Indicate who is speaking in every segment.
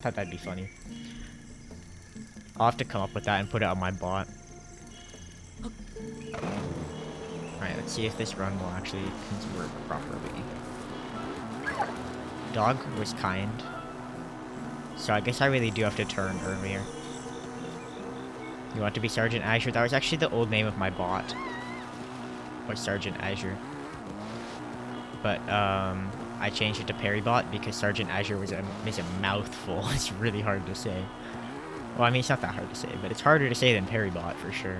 Speaker 1: Thought that'd be funny. I'll have to come up with that and put it on my bot. Alright, let's see if this run will actually work properly. Dog was kind. So I guess I really do have to turn earlier. You want to be Sergeant Azure? That was actually the old name of my bot. Was Sergeant Azure. But, I changed it to Perrybot because Sergeant Azure is a mouthful. It's really hard to say. Well, I mean, it's not that hard to say, but it's harder to say than Perrybot for sure.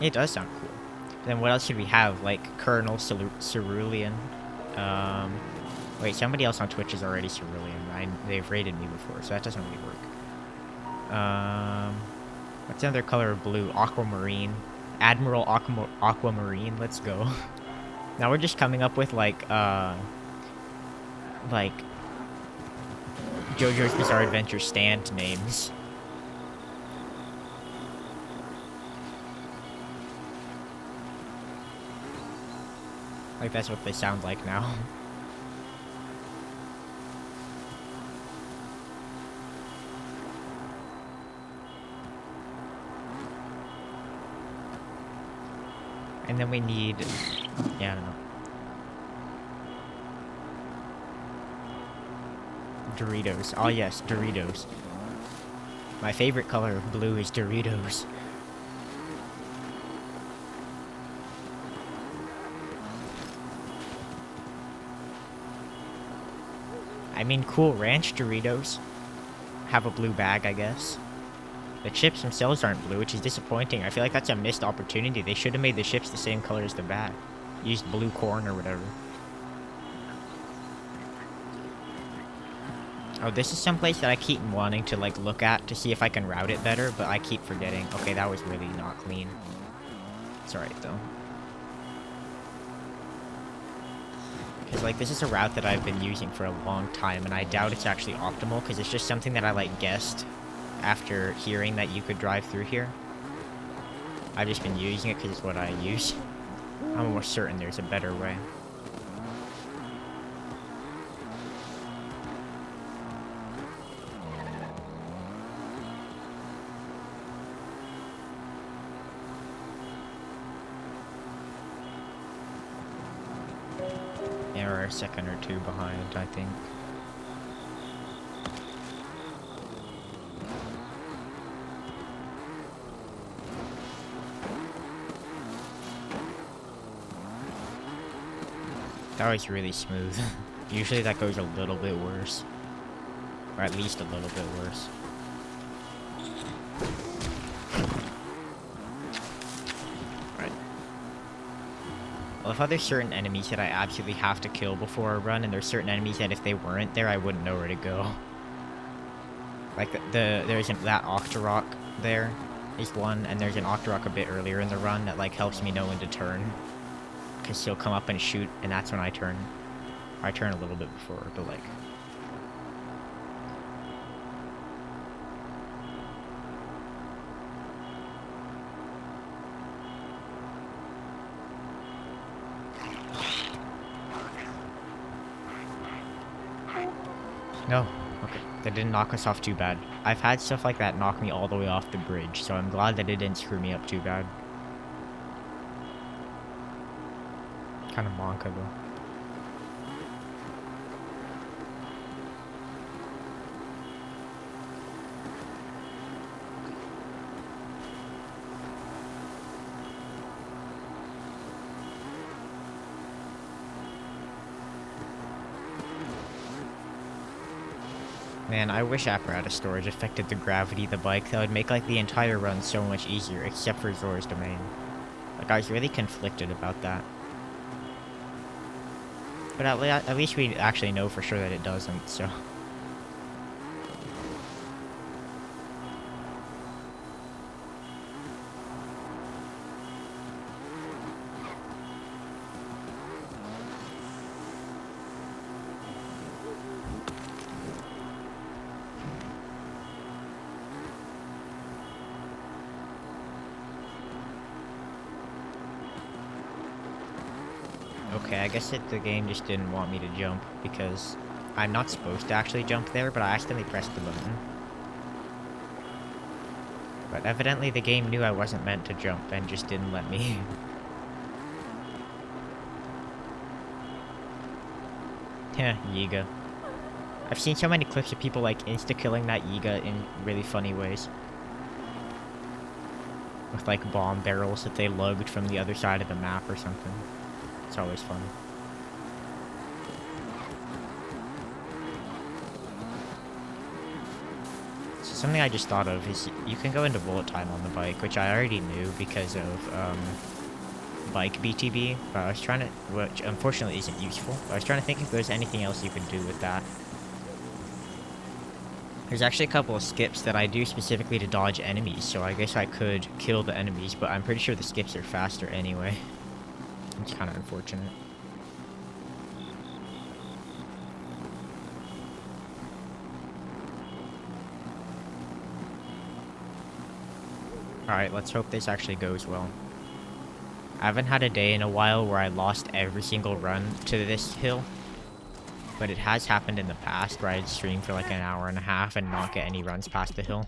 Speaker 1: It does sound cool. Then what else should we have? Like Colonel Cerulean. Wait, somebody else on Twitch is already Cerulean. They've raided me before, so that doesn't really work. What's another color of blue? Aquamarine. Admiral Aquamarine. Let's go. Now we're just coming up with like JoJo's Bizarre Adventure stand names. Like that's what they sound like now. And then we need, yeah, I don't know. Doritos. Oh yes, Doritos. My favorite color of blue is Doritos. I mean, Cool Ranch Doritos have a blue bag, I guess. The chips themselves aren't blue, which is disappointing. I feel like that's a missed opportunity. They should have made the chips the same color as the bag. Used blue corn or whatever. Oh, this is someplace that I keep wanting to, like, look at to see if I can route it better, but I keep forgetting. Okay, that was really not clean. It's alright, though. Because, like, this is a route that I've been using for a long time, and I doubt it's actually optimal, because it's just something that I, like, guessed after hearing that you could drive through here. I've just been using it because it's what I use. I'm almost certain there's a better way. Yeah, we're a second or two behind, I think. That was really smooth. Usually that goes a little bit worse. Or at least a little bit worse. Right. I love how there's certain enemies that I absolutely have to kill before I run, and there's certain enemies that if they weren't there, I wouldn't know where to go. Like, there's that Octorok there is one, and there's an Octorok a bit earlier in the run that, like, helps me know when to turn. Because he'll come up and shoot, and that's when I turn. I turn a little bit before, but like... No. Okay. That didn't knock us off too bad. I've had stuff like that knock me all the way off the bridge, so I'm glad that it didn't screw me up too bad. Kind of monka though. Man, I wish apparatus storage affected the gravity of the bike. That would make like the entire run so much easier, except for Zora's Domain. Like, I was really conflicted about that. But at least we actually know for sure that it doesn't, so... Okay, I guess the game just didn't want me to jump because I'm not supposed to actually jump there, but I accidentally pressed the button. But evidently the game knew I wasn't meant to jump and just didn't let me. Yeah, Yiga. I've seen so many clips of people like insta-killing that Yiga in really funny ways. With like bomb barrels that they lugged from the other side of the map or something. It's always fun. So something I just thought of is you can go into bullet time on the bike, which I already knew because of bike BTB, but I was trying to, which unfortunately isn't useful, but I was trying to think if there's anything else you could do with that. There's actually a couple of skips that I do specifically to dodge enemies, so I guess I could kill the enemies, but I'm pretty sure the skips are faster anyway. It's kind of unfortunate. Alright, let's hope this actually goes well. I haven't had a day in a while where I lost every single run to this hill. But it has happened in the past where I'd stream for like an hour and a half and not get any runs past the hill.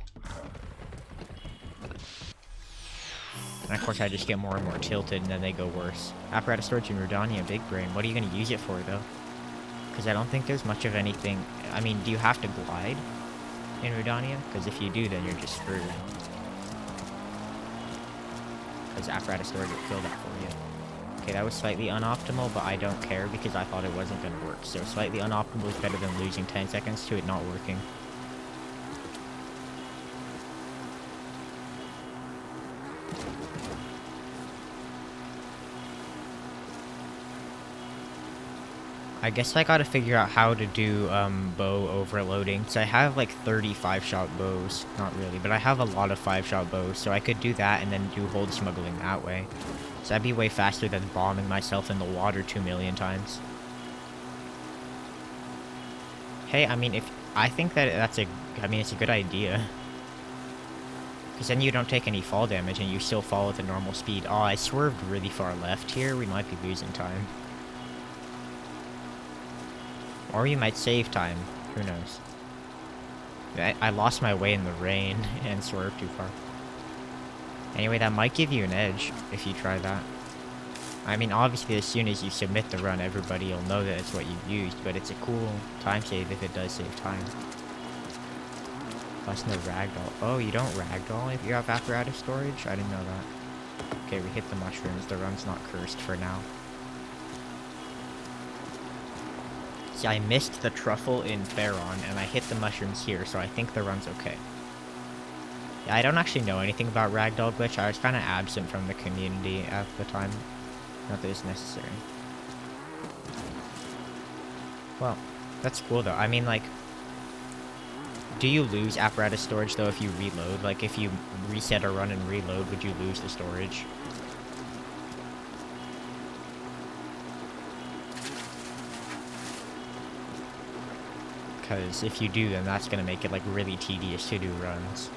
Speaker 1: And of course I just get more and more tilted and then they go worse. Apparatus storage in Rudania, big brain. What are you going to use it for though? Because I don't think there's much of anything. I mean, do you have to glide in Rudania? Because if you do, then you're just screwed. Because apparatus storage will kill that for you. Okay, that was slightly unoptimal, but I don't care because I thought it wasn't going to work. So slightly unoptimal is better than losing 10 seconds to it not working. I guess I gotta figure out how to do bow overloading. So I have like 30 5-shot bows. Not really, but I have a lot of 5-shot bows. So I could do that and then do hold smuggling that way. So that'd be way faster than bombing myself in the water 2 million times. Hey, I mean, I think that it's a good idea. Because then you don't take any fall damage and you still fall at the normal speed. Oh, I swerved really far left here. We might be losing time. Or we might save time. Who knows? I lost my way in the rain and swerved too far. Anyway, that might give you an edge if you try that. I mean, obviously, as soon as you submit the run, everybody will know that it's what you used, but it's a cool time save if it does save time. Plus no ragdoll. Oh, you don't ragdoll if you have apparatus storage? I didn't know that. Okay, we hit the mushrooms. The run's not cursed for now. See, I missed the truffle in Faron, and I hit the mushrooms here, so I think the run's okay. Yeah, I don't actually know anything about Ragdoll Glitch. I was kind of absent from the community at the time. Not that it's necessary. Well, that's cool, though. I mean, like, do you lose apparatus storage, though, if you reload? Like, if you reset a run and reload, would you lose the storage? Because if you do, then that's going to make it, like, really tedious to do runs.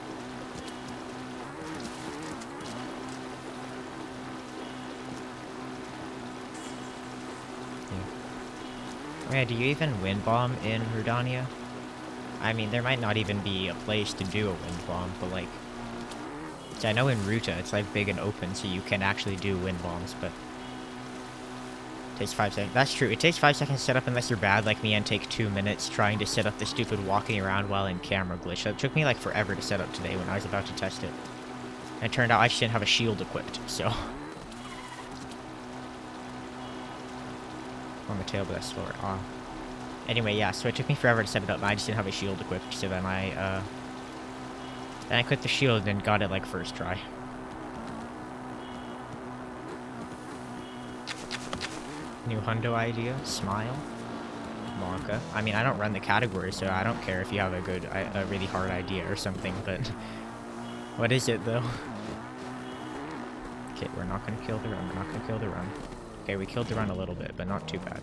Speaker 1: Yeah, do you even wind bomb in Rudania? I mean, there might not even be a place to do a wind bomb, but like... See, I know in Ruta, it's like big and open, so you can actually do wind bombs, but... It takes 5 seconds. That's true, it takes 5 seconds to set up unless you're bad like me and take 2 minutes trying to set up the stupid walking around while in camera glitch. That took me like forever to set up today when I was about to test it. And it turned out I just didn't have a shield equipped, so... On the tail, but that's slower. Anyway, yeah, so it took me forever to set it up, and I just didn't have a shield equipped, so then I equipped the shield and got it, like, first try. New hundo idea? Smile? Monka. I mean, I don't run the category, so I don't care if you have a really hard idea or something, but... What is it, though? Okay, we're not gonna kill the run, we're not gonna kill the run. Okay, we killed the run a little bit, but not too bad.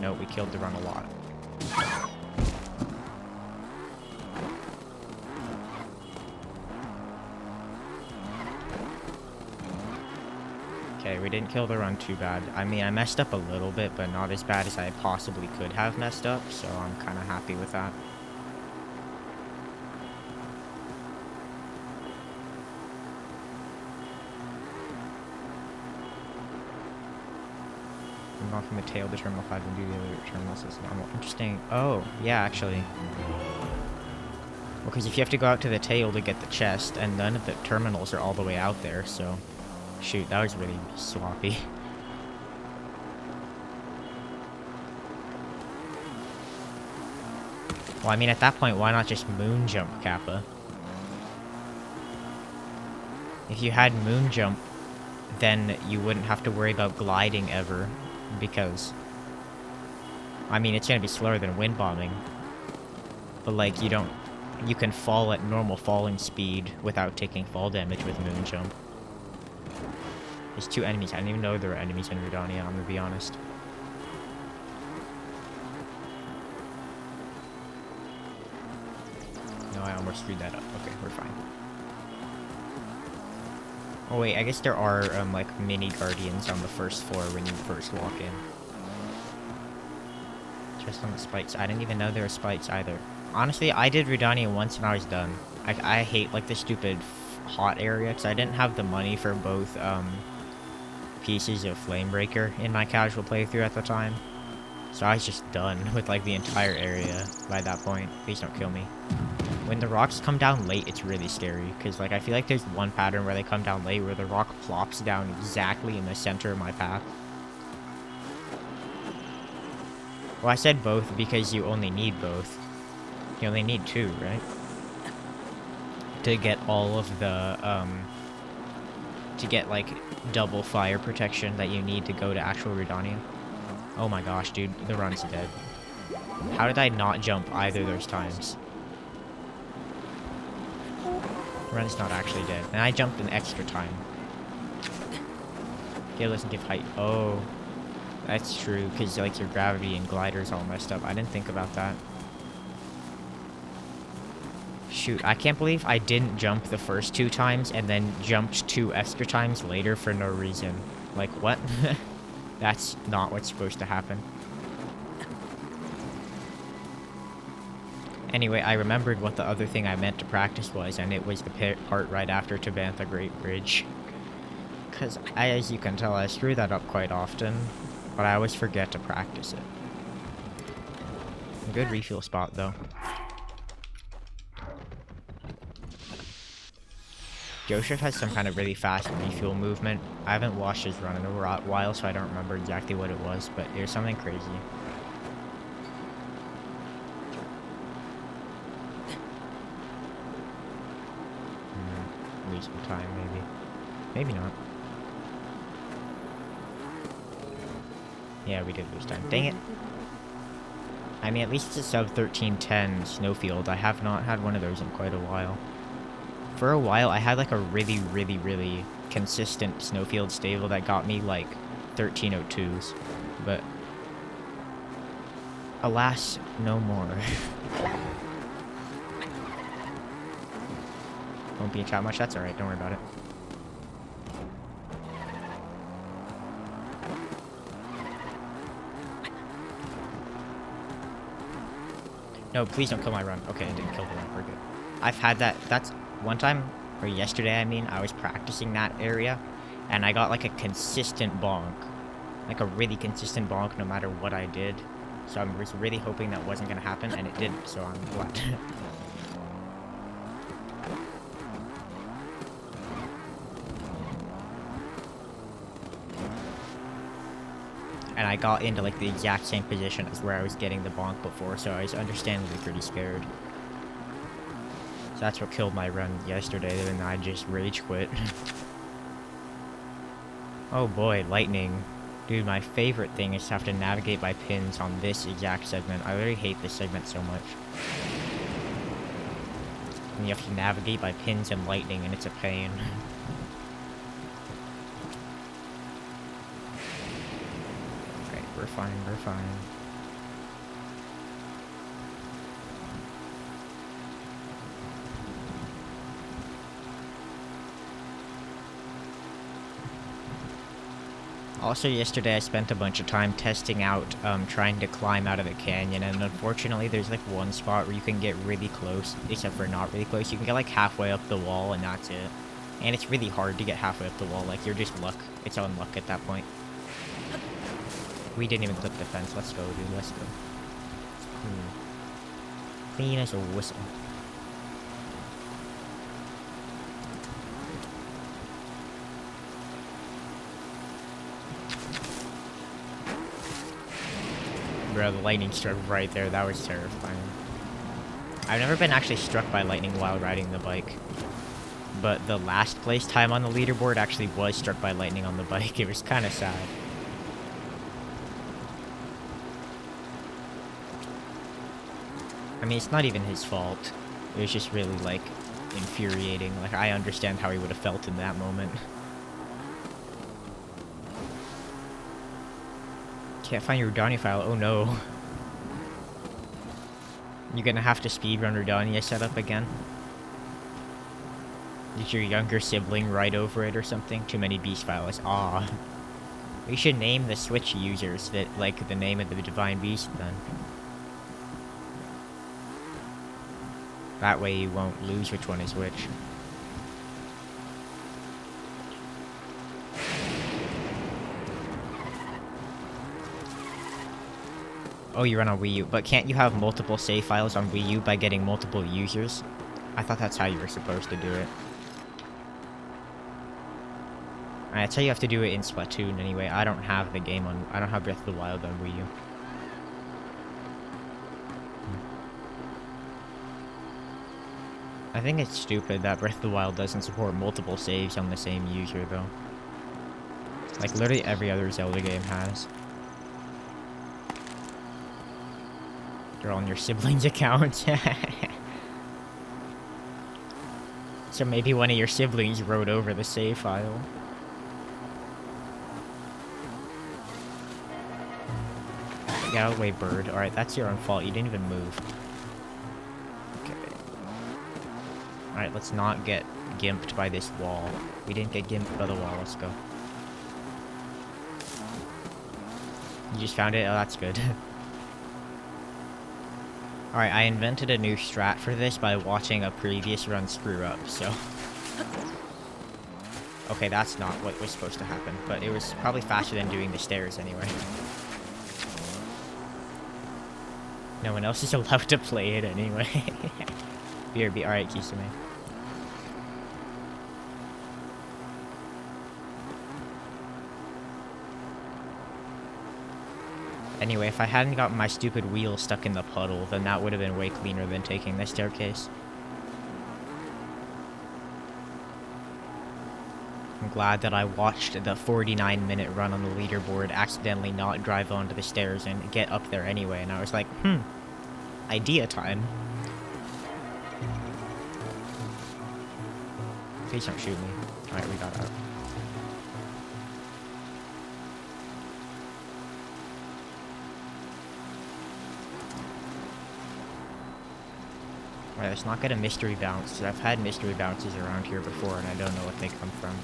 Speaker 1: No, we killed the run a lot. Okay, Okay, we didn't kill the run too bad. I mean, I messed up a little bit, but not as bad as I possibly could have messed up, so I'm kind of happy with that. I'm off from the tail to Terminal 5 and do the other terminals as normal. Interesting. Oh, yeah, actually. Well, because if you have to go out to the tail to get the chest, and none of the terminals are all the way out there, so... Shoot, that was really sloppy. Well, I mean, at that point, why not just moon jump, Kappa? If you had moon jump, then you wouldn't have to worry about gliding ever, because... I mean, it's gonna be slower than wind bombing. But, like, you can fall at normal falling speed without taking fall damage with moon jump. There's 2 enemies. I didn't even know there were enemies in Redania, I'm gonna be honest. No, I almost screwed that up. Okay, we're fine. Oh wait, I guess there are, like, mini guardians on the first floor when you first walk in. Just on the spikes. I didn't even know there were spikes either. Honestly, I did Redania once and I was done. I hate, like, the stupid hot area, because I didn't have the money for both, pieces of Flamebreaker in my casual playthrough at the time. So I was just done with, like, the entire area by that point. Please don't kill me. When the rocks come down late, it's really scary, because, like, I feel like there's one pattern where they come down late where the rock plops down exactly in the center of my path. Well, I said both because you only need both. You only need 2, right? To get all of the, to get, like, double fire protection that you need to go to actual Redania. Oh my gosh, dude, the run's dead. How did I not jump either of those times? The run's not actually dead. And I jumped an extra time. Okay, doesn't give height. Oh, that's true, because, like, your gravity and glider's all messed up. I didn't think about that. Shoot, I can't believe I didn't jump the first 2 times and then jumped 2 extra times later for no reason. Like, what? That's not what's supposed to happen. Anyway, I remembered what the other thing I meant to practice was, and it was the part right after Tabantha Great Bridge. Because, as you can tell, I screw that up quite often, but I always forget to practice it. A good refuel spot, though. Joseph has some kind of really fast refuel movement. I haven't watched his run in a while, so I don't remember exactly what it was, but there's something crazy. Lose some time, maybe. Maybe not. Yeah, we did lose time. Dang it! I mean, at least it's a sub 1310 snowfield. I have not had one of those in quite a while. For a while, I had, like, a really, really, really consistent snowfield stable that got me, like, 1302s. But, alas, no more. Won't be in chat much, that's alright, don't worry about it. No, please don't kill my run. Okay, I didn't kill the run, we're good. I've had that, that's one time, or yesterday I mean, I was practicing that area, and I got, like, a consistent bonk. Like, a really consistent bonk no matter what I did. So I was really hoping that wasn't gonna happen, and it didn't, so I'm glad. And I got into, like, the exact same position as where I was getting the bonk before, so I was understandably pretty scared. So that's what killed my run yesterday, and I just rage quit. Oh boy, lightning. Dude, my favorite thing is to have to navigate by pins on this exact segment. I really hate this segment so much. And you have to navigate by pins and lightning, and it's a pain. Okay, we're fine, we're fine. Also, yesterday I spent a bunch of time testing out, trying to climb out of the canyon, and unfortunately there's like one spot where you can get really close, except for not really close. You can get like halfway up the wall, and that's it. And it's really hard to get halfway up the wall, like you're just luck. It's on luck at that point. We didn't even clip the fence. Let's go, dude. Let's go. Clean as a whistle. Bro, the lightning struck right there. That was terrifying. I've never been actually struck by lightning while riding the bike. But the last place time on the leaderboard actually was struck by lightning on the bike. It was kind of sad. I mean, it's not even his fault. It was just really, like, infuriating. Like, I understand how he would have felt in that moment. Can't find your Redania file. Oh no. You're gonna have to speedrun Redania setup again? Did your younger sibling write over it or something? Too many beast files. Aw. We should name the Switch users that like the name of the Divine Beast then. That way you won't lose which one is which. Oh, you run on Wii U, but can't you have multiple save files on Wii U by getting multiple users? I thought that's how you were supposed to do it. That's how you have to do it in Splatoon anyway. I don't have the game on... I don't have Breath of the Wild on Wii U. I think it's stupid that Breath of the Wild doesn't support multiple saves on the same user, though. Like, literally every other Zelda game has. They're on your siblings' accounts. So maybe one of your siblings wrote over the save file. Get out of the way, bird. Alright, that's your own fault. You didn't even move. Okay. Alright, let's not get gimped by this wall. We didn't get gimped by the wall. Let's go. You just found it? Oh, that's good. Alright, I invented a new strat for this by watching a previous run screw up, so... Okay, that's not what was supposed to happen, but it was probably faster than doing the stairs anyway. No one else is allowed to play it anyway. BRB, alright, Kisame. Anyway, if I hadn't gotten my stupid wheel stuck in the puddle, then that would have been way cleaner than taking the staircase. I'm glad that I watched the 49-minute run on the leaderboard accidentally not drive onto the stairs and get up there anyway, and I was like, idea time. Please don't shoot me. Alright, we got out. Alright, let's not get a mystery bounce, because I've had mystery bounces around here before and I don't know what they come from.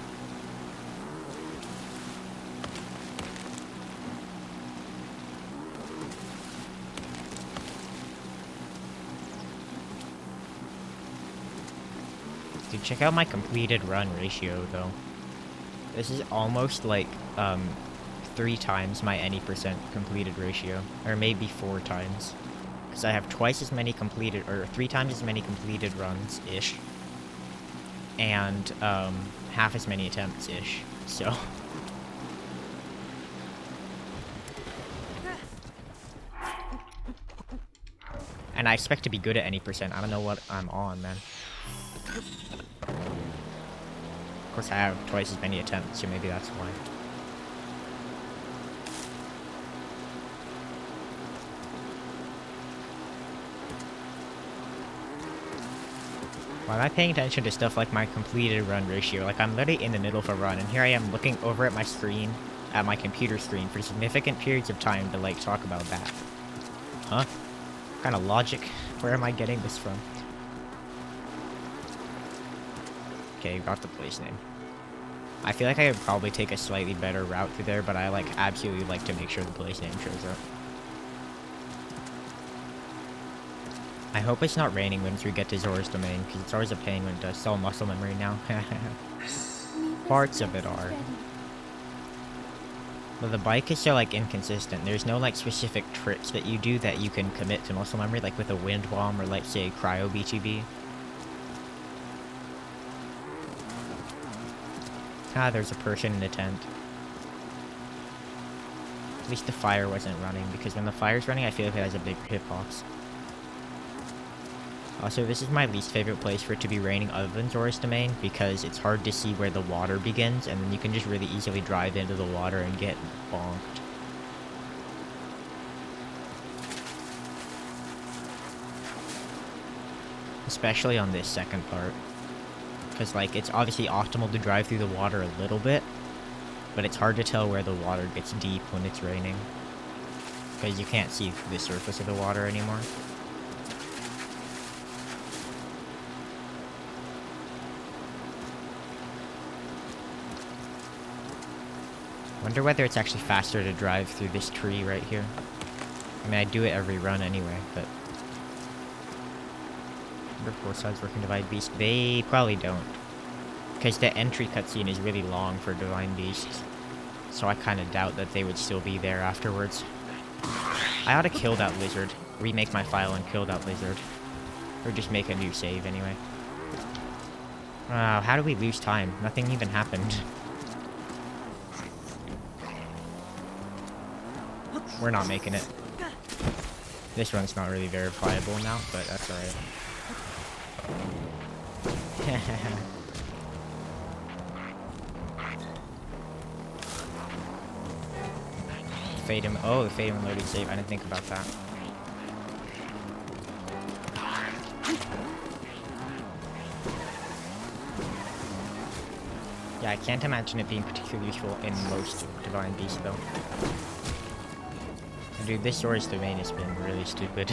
Speaker 1: Dude, check out my completed run ratio, though. This is almost like, 3 times my any percent completed ratio. Or maybe 4 times. Because I have twice as many completed, or 3 times as many completed runs-ish. And, half as many attempts-ish. So... And I expect to be good at any percent. I don't know what I'm on, man. Of course, I have twice as many attempts, so maybe that's why. Why am I paying attention to stuff like my completed run ratio? Like, I'm literally in the middle of a run, and here I am looking over at my screen, at my computer screen, for significant periods of time to, like, talk about that. Huh? What kind of logic? Where am I getting this from? Okay, got the place name. I feel like I could probably take a slightly better route through there, but I like absolutely like to make sure the place name shows up. I hope it's not raining once we get to Zora's Domain, because it's always a pain when it does. It's all muscle memory now. Parts of it are. But the bike is so like inconsistent. There's no like specific tricks that you do that you can commit to muscle memory, like with a wind bomb or like say cryo BTB. Ah, there's a person in a tent. At least the fire wasn't running, because when the fire's running, I feel like it has a bigger hitbox. Also, this is my least favorite place for it to be raining other than Zora's Domain, because it's hard to see where the water begins, and then you can just really easily drive into the water and get bonked. Especially on this second part. Because, like, it's obviously optimal to drive through the water a little bit, but it's hard to tell where the water gets deep when it's raining. Because you can't see the surface of the water anymore. Wonder whether it's actually faster to drive through this tree right here. I mean, I do it every run anyway, but... Number 4 sides working Divine Beast. They probably don't. Because the entry cutscene is really long for Divine Beasts. So I kind of doubt that they would still be there afterwards. I ought to kill that lizard. Remake my file and kill that lizard. Or just make a new save anyway. How do we lose time? Nothing even happened. We're not making it. This one's not really verifiable now, but that's alright. Fade him. Oh, the fade him loaded save. I didn't think about that. Yeah, I can't imagine it being particularly useful in most Divine Beasts, though. Dude, this Zora's Domain has been really stupid.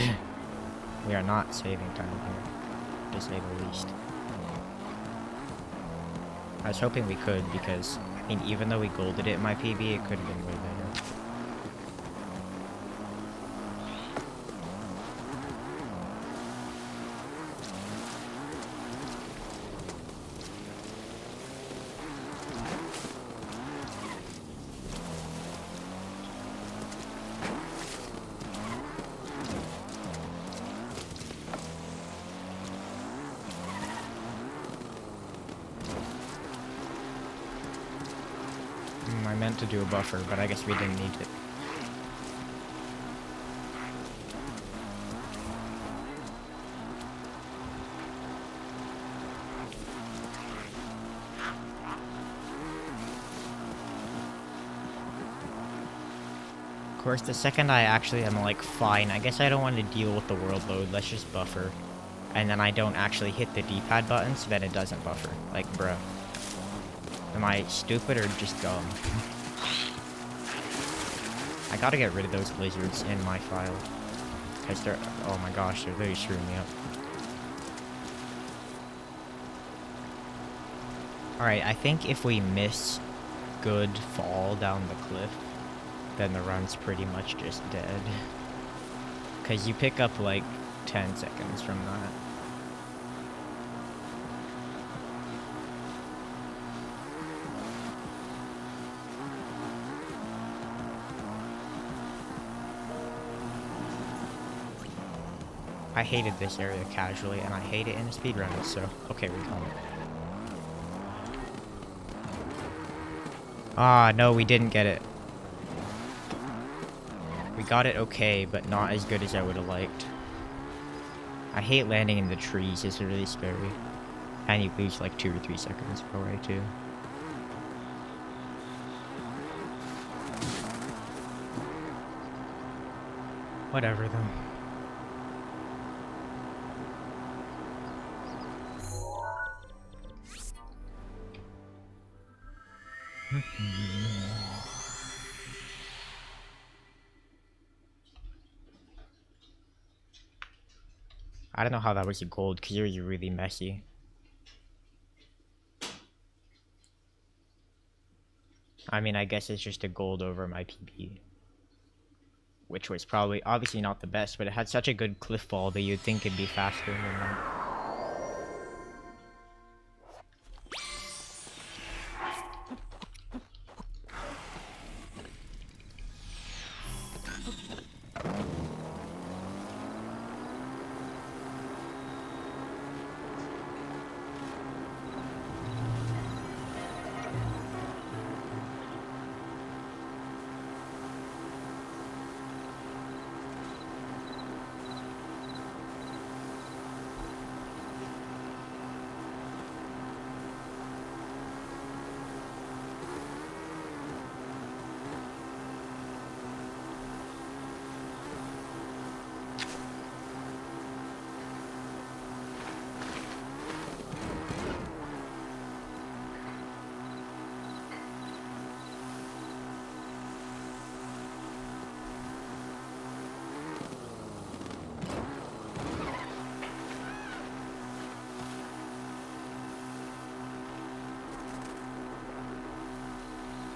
Speaker 1: We are not saving time here, to say the least. I was hoping we could, because, I mean, even though we golded it in my PB, it could have been way better. I meant to do a buffer, but I guess we didn't need it. Of course, the second I actually am like, fine, I guess I don't want to deal with the world load, let's just buffer. And then I don't actually hit the D-pad button, so then it doesn't buffer. Like, bruh. Am I stupid or just dumb? I gotta get rid of those lizards in my file. Because they're... oh my gosh, they're really screwing me up. Alright, I think if we miss good fall down the cliff, then the run's pretty much just dead. Because you pick up like 10 seconds from that. I hated this area casually, and I hate it in a speedrun, so... okay, we got it. Ah, no, we didn't get it. We got it okay, but not as good as I would have liked. I hate landing in the trees, it's really scary. And you lose like 2 or 3 seconds away, too. Whatever, though. I don't know how that was a gold, because it was really messy. I mean, I guess it's just a gold over my PB. Which was probably, obviously not the best, but it had such a good cliff fall that you'd think it'd be faster than that.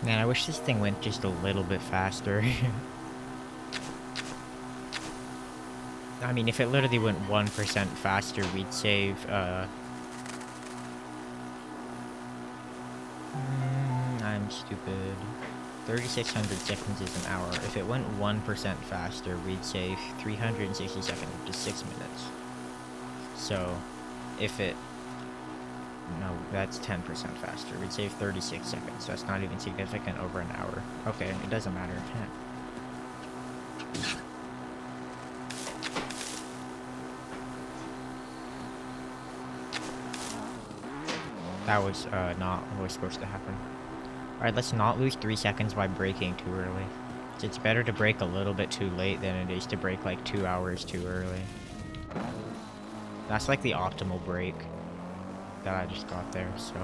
Speaker 1: Man, I wish this thing went just a little bit faster. I mean, if it literally went 1% faster, we'd save, I'm stupid. 3,600 seconds is an hour. If it went 1% faster, we'd save 360 seconds, which is 6 minutes. So, if it... No, that's 10% faster. We'd save 36 seconds, so that's not even significant over an hour. Okay, it doesn't matter. That was not what was supposed to happen. Alright, let's not lose 3 seconds by braking too early. It's better to brake a little bit too late than it is to brake like 2 hours too early. That's like the optimal brake that I just got there, so...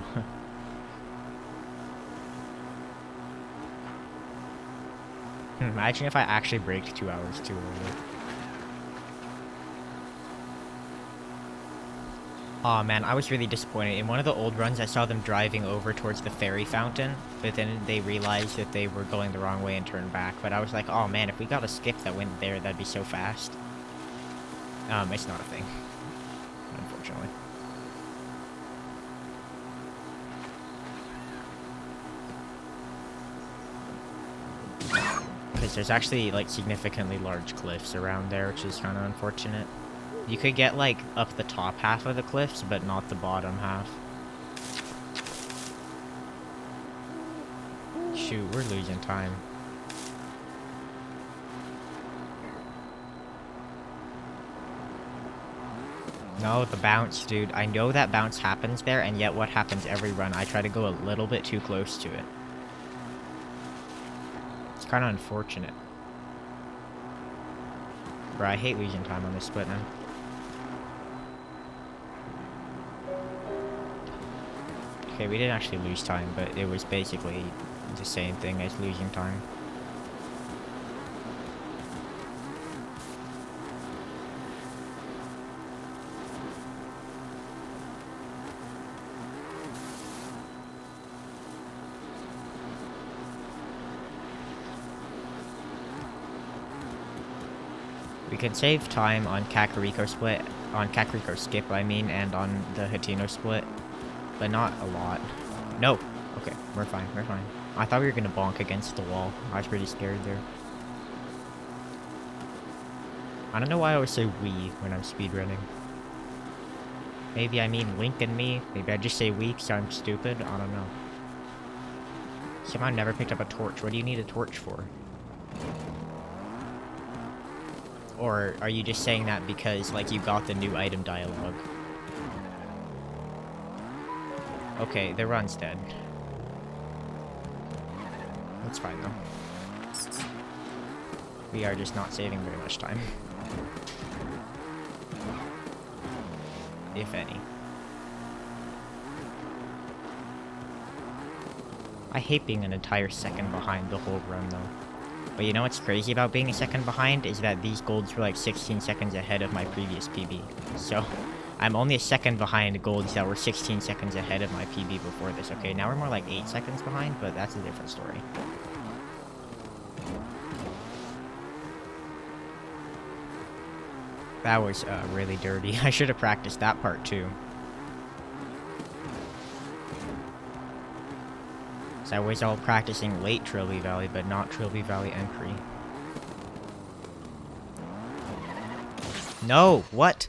Speaker 1: Imagine if I actually braked 2 hours too early. Aw, man, I was really disappointed. In one of the old runs, I saw them driving over towards the fairy fountain, but then they realized that they were going the wrong way and turned back. But I was like, oh man, if we got a skip that went there, that'd be so fast. It's not a thing, unfortunately. Because there's actually, like, significantly large cliffs around there, which is kind of unfortunate. You could get, like, up the top half of the cliffs, but not the bottom half. Shoot, we're losing time. No, the bounce, dude. I know that bounce happens there, and yet what happens every run? I try to go a little bit too close to it. It's kind of unfortunate. Bro, I hate losing time on this split now. Okay, we didn't actually lose time, but it was basically the same thing as losing time. We can save time on Kakariko split, on Kakariko skip, I mean, and on the Hatino split. But not a lot. No! Okay, we're fine, we're fine. I thought we were gonna bonk against the wall. I was pretty scared there. I don't know why I always say we when I'm speedrunning. Maybe I mean Link and me. Maybe I just say we because I'm stupid. I don't know. Somehow I never picked up a torch. What do you need a torch for? Or are you just saying that because, like, you got the new item dialogue? Okay, the run's dead. That's fine, though. We are just not saving very much time. If any. I hate being an entire second behind the whole run, though. But you know what's crazy about being a second behind is that these golds were like 16 seconds ahead of my previous PB. So, I'm only a second behind golds that were 16 seconds ahead of my PB before this. Okay, now we're more like 8 seconds behind, but that's a different story. That was really dirty. I should have practiced that part too. So I was all practicing late Trilby Valley, but not Trilby Valley entry. No! What?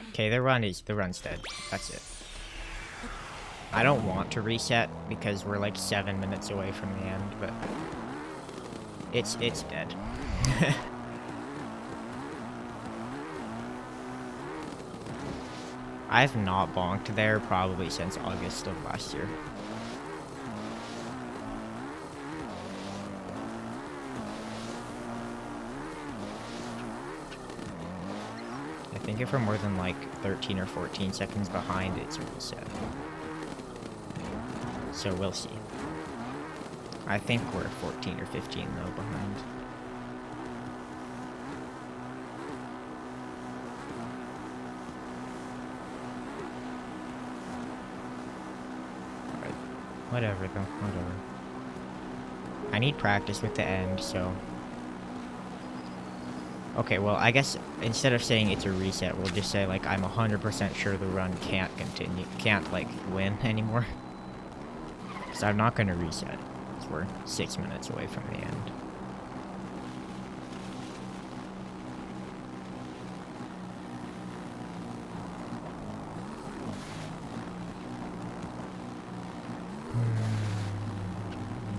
Speaker 1: Okay, the run's dead. That's it. I don't want to reset because we're like 7 minutes away from the end, but it's dead. I've not bonked there probably since August of last year. I think if we're more than like 13 or 14 seconds behind, it's a reset. So we'll see. I think we're 14 or 15 though behind. Alright. Whatever though, whatever. I need practice with the end, so... Okay, well, I guess instead of saying it's a reset, we'll just say, like, I'm 100% sure the run can't continue, can't, like, win anymore. So I'm not gonna reset, because we're 6 minutes away from the end.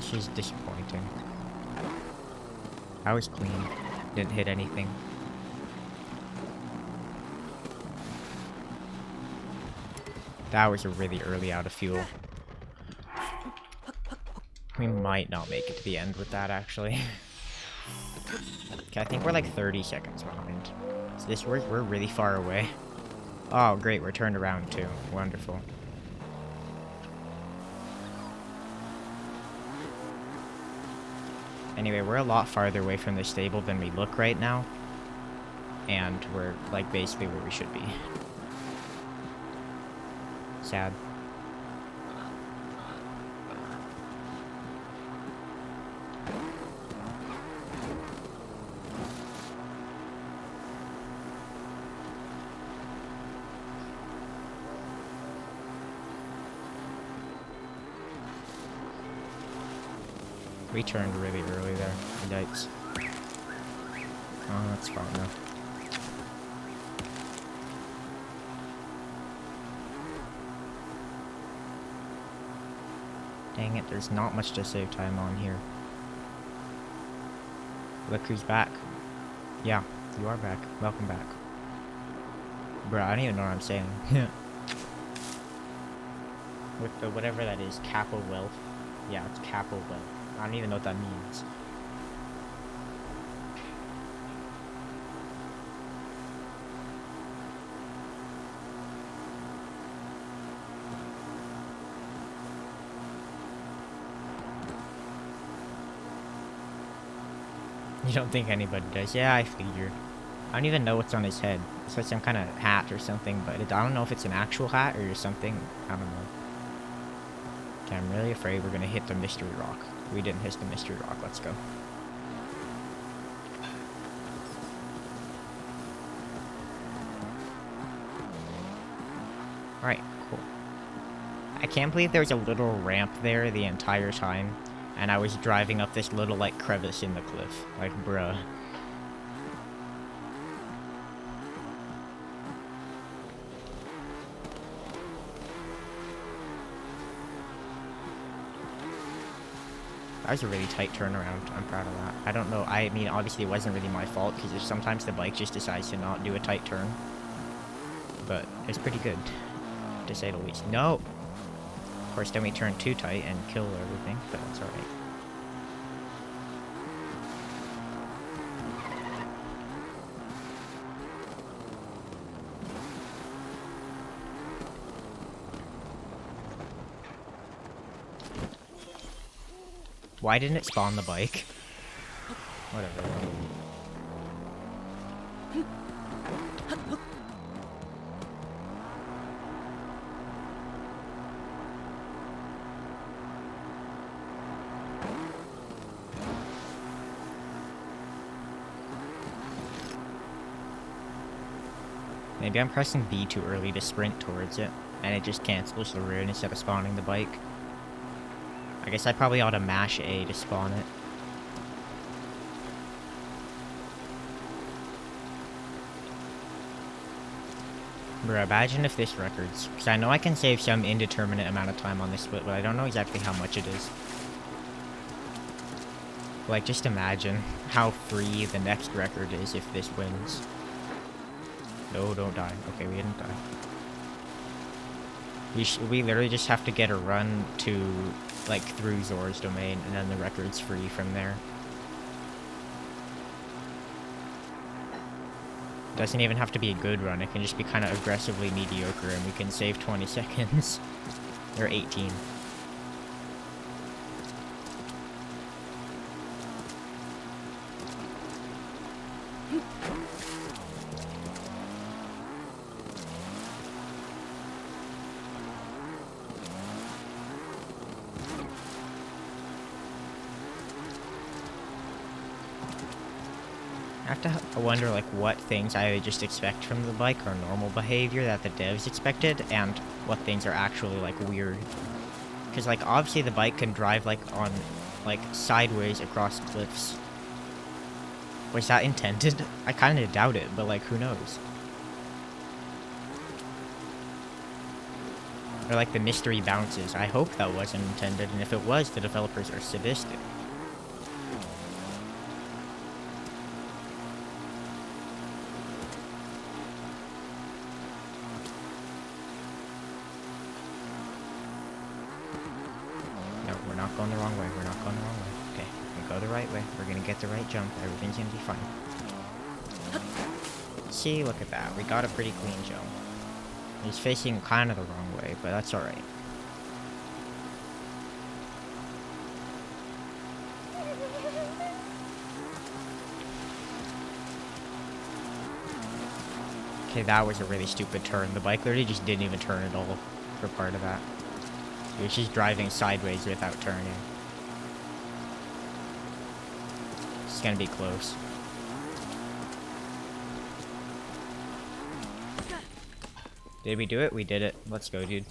Speaker 1: She's disappointing. I was clean. Didn't hit anything. That was a really early out of fuel. We might not make it to the end with that, actually. Okay, I think we're like 30 seconds behind. So this, we're really far away. Oh, great, we're turned around too. Wonderful. Anyway, we're a lot farther away from the stable than we look right now. And we're, like, basically where we should be. Sad. We turned really early there. Yikes. Oh, that's fine though. Dang it, there's not much to save time on here. Look who's back. Yeah, you are back. Welcome back. Bruh, I don't even know what I'm saying. With the whatever that is, Capo Wealth. Yeah, it's Capo Wealth. I don't even know what that means. You don't think anybody does? Yeah, I figured. I don't even know what's on his head. It's like some kind of hat or something, but I don't know if it's an actual hat or something. I don't know. Okay, I'm really afraid we're gonna hit the mystery rock. We didn't hit the mystery rock. Let's go. Alright, cool. I can't believe there was a little ramp there the entire time, and I was driving up this little, like, crevice in the cliff. Like, bruh. That was a really tight turnaround. I'm proud of that. I don't know. I mean, obviously it wasn't really my fault, because sometimes the bike just decides to not do a tight turn. But it's pretty good, to say the least. No! Of course, then we turn too tight and kill everything, but that's alright. Why didn't it spawn the bike? Whatever. Maybe I'm pressing B too early to sprint towards it, and it just cancels the rune instead of spawning the bike. I guess I probably ought to mash A to spawn it. Bro, imagine if this records. Because I know I can save some indeterminate amount of time on this split, but I don't know exactly how much it is. Like, just imagine how free the next record is if this wins. No, don't die. Okay, we didn't die. We literally just have to get a run to, like, through Zor's domain, and then the record's free from there. Doesn't even have to be a good run, it can just be kind of aggressively mediocre, and we can save 20 seconds. Or 18. I have to wonder, like, what things I just expect from the bike are normal behavior that the devs expected, and what things are actually, like, weird. Because, like, obviously the bike can drive, like, on, like, sideways across cliffs. Was that intended? I kind of doubt it, but, like, who knows? Or, like, the mystery bounces. I hope that wasn't intended, and if it was, the developers are sadistic. Going the wrong way. We're not going the wrong way. Okay, we go the right way. We're gonna get the right jump. Everything's gonna be fine. See, look at that. We got a pretty clean jump. He's facing kind of the wrong way, but that's alright. Okay, that was a really stupid turn. The bike literally just didn't even turn at all for part of that. He was just driving sideways without turning. It's gonna be close. Did we do it? We did it. Let's go, dude.